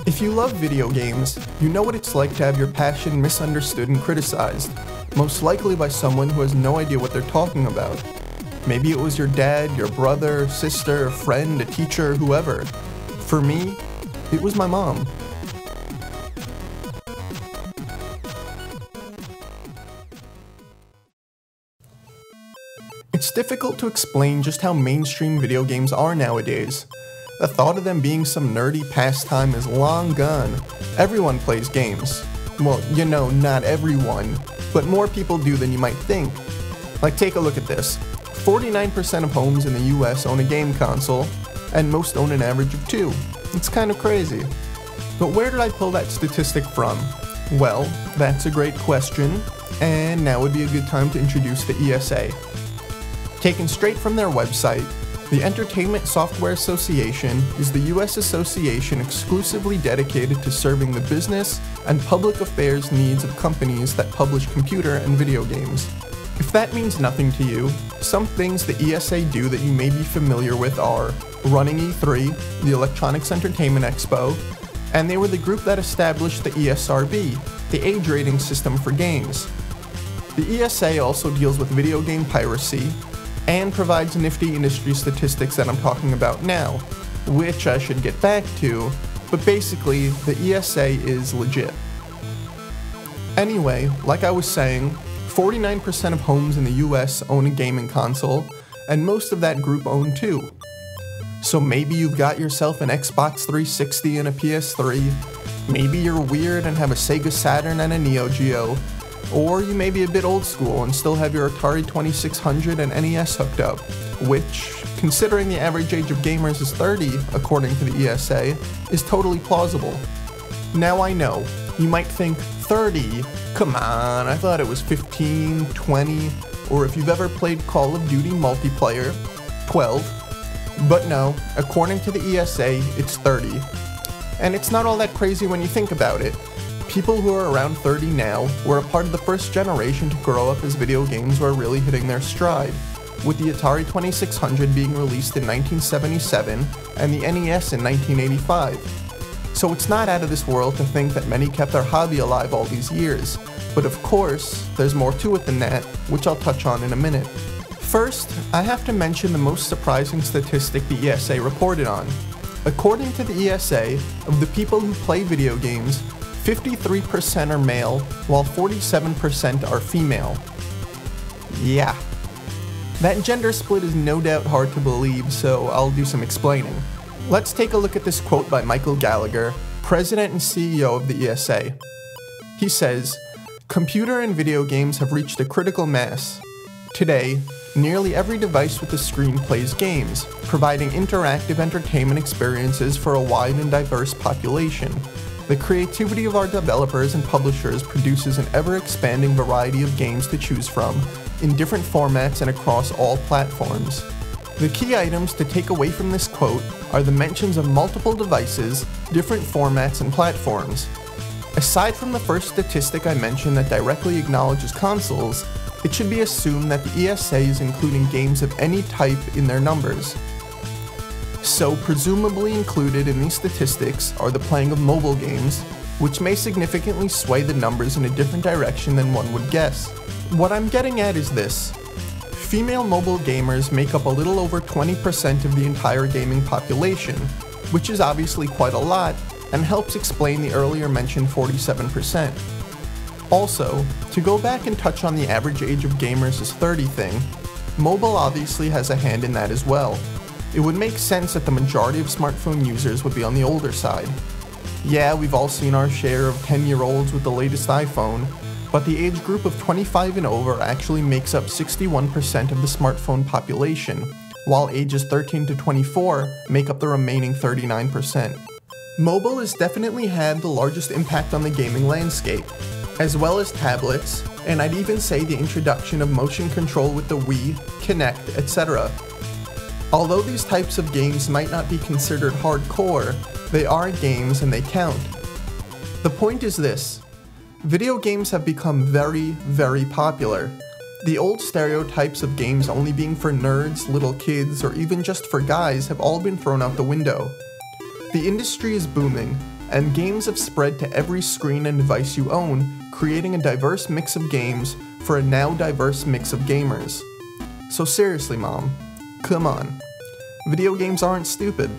If you love video games, you know what it's like to have your passion misunderstood and criticized, most likely by someone who has no idea what they're talking about. Maybe it was your dad, your brother, sister, a friend, a teacher, whoever. For me, it was my mom. It's difficult to explain just how mainstream video games are nowadays. The thought of them being some nerdy pastime is long gone. Everyone plays games. Well, you know, not everyone, but more people do than you might think. Like, take a look at this. 49% of homes in the US own a game console, and most own an average of 2. It's kind of crazy. But where did I pull that statistic from? Well, that's a great question, and now would be a good time to introduce the ESA. Taken straight from their website, the Entertainment Software Association is the US association exclusively dedicated to serving the business and public affairs needs of companies that publish computer and video games. If that means nothing to you, some things the ESA do that you may be familiar with are running E3, the Electronics Entertainment Expo, and they were the group that established the ESRB, the age rating system for games. The ESA also deals with video game piracy, and provides nifty industry statistics that I'm talking about now, which I should get back to, but basically, the ESA is legit. Anyway, like I was saying, 49% of homes in the US own a gaming console, and most of that group own 2. So maybe you've got yourself an Xbox 360 and a PS3, maybe you're weird and have a Sega Saturn and a Neo Geo, or you may be a bit old school and still have your Atari 2600 and NES hooked up, which, considering the average age of gamers is 30, according to the ESA, is totally plausible. Now I know, you might think, 30? Come on, I thought it was 15, 20, or if you've ever played Call of Duty multiplayer, 12. But no, according to the ESA, it's 30. And it's not all that crazy when you think about it. People who are around 30 now were a part of the first generation to grow up as video games were really hitting their stride, with the Atari 2600 being released in 1977 and the NES in 1985. So it's not out of this world to think that many kept their hobby alive all these years, but of course, there's more to it than that, which I'll touch on in a minute. First, I have to mention the most surprising statistic the ESA reported on. According to the ESA, of the people who play video games, 53% are male, while 47% are female. Yeah. That gender split is no doubt hard to believe, so I'll do some explaining. Let's take a look at this quote by Michael Gallagher, President and CEO of the ESA. He says, "Computer and video games have reached a critical mass. Today, nearly every device with a screen plays games, providing interactive entertainment experiences for a wide and diverse population. The creativity of our developers and publishers produces an ever-expanding variety of games to choose from, in different formats and across all platforms." The key items to take away from this quote are the mentions of multiple devices, different formats, and platforms. Aside from the first statistic I mentioned that directly acknowledges consoles, it should be assumed that the ESA is including games of any type in their numbers. So presumably included in these statistics are the playing of mobile games, which may significantly sway the numbers in a different direction than one would guess. What I'm getting at is this. Female mobile gamers make up a little over 20% of the entire gaming population, which is obviously quite a lot, and helps explain the earlier mentioned 47%. Also, to go back and touch on the average age of gamers is 30 thing, mobile obviously has a hand in that as well. It would make sense that the majority of smartphone users would be on the older side. Yeah, we've all seen our share of 10-year-olds with the latest iPhone, but the age group of 25 and over actually makes up 61% of the smartphone population, while ages 13 to 24 make up the remaining 39%. Mobile has definitely had the largest impact on the gaming landscape, as well as tablets, and I'd even say the introduction of motion control with the Wii, Kinect, etc. Although these types of games might not be considered hardcore, they are games and they count. The point is this. Video games have become very, very popular. The old stereotypes of games only being for nerds, little kids, or even just for guys have all been thrown out the window. The industry is booming, and games have spread to every screen and device you own, creating a diverse mix of games for a now diverse mix of gamers. So seriously, Mom, come on. Video games aren't stupid.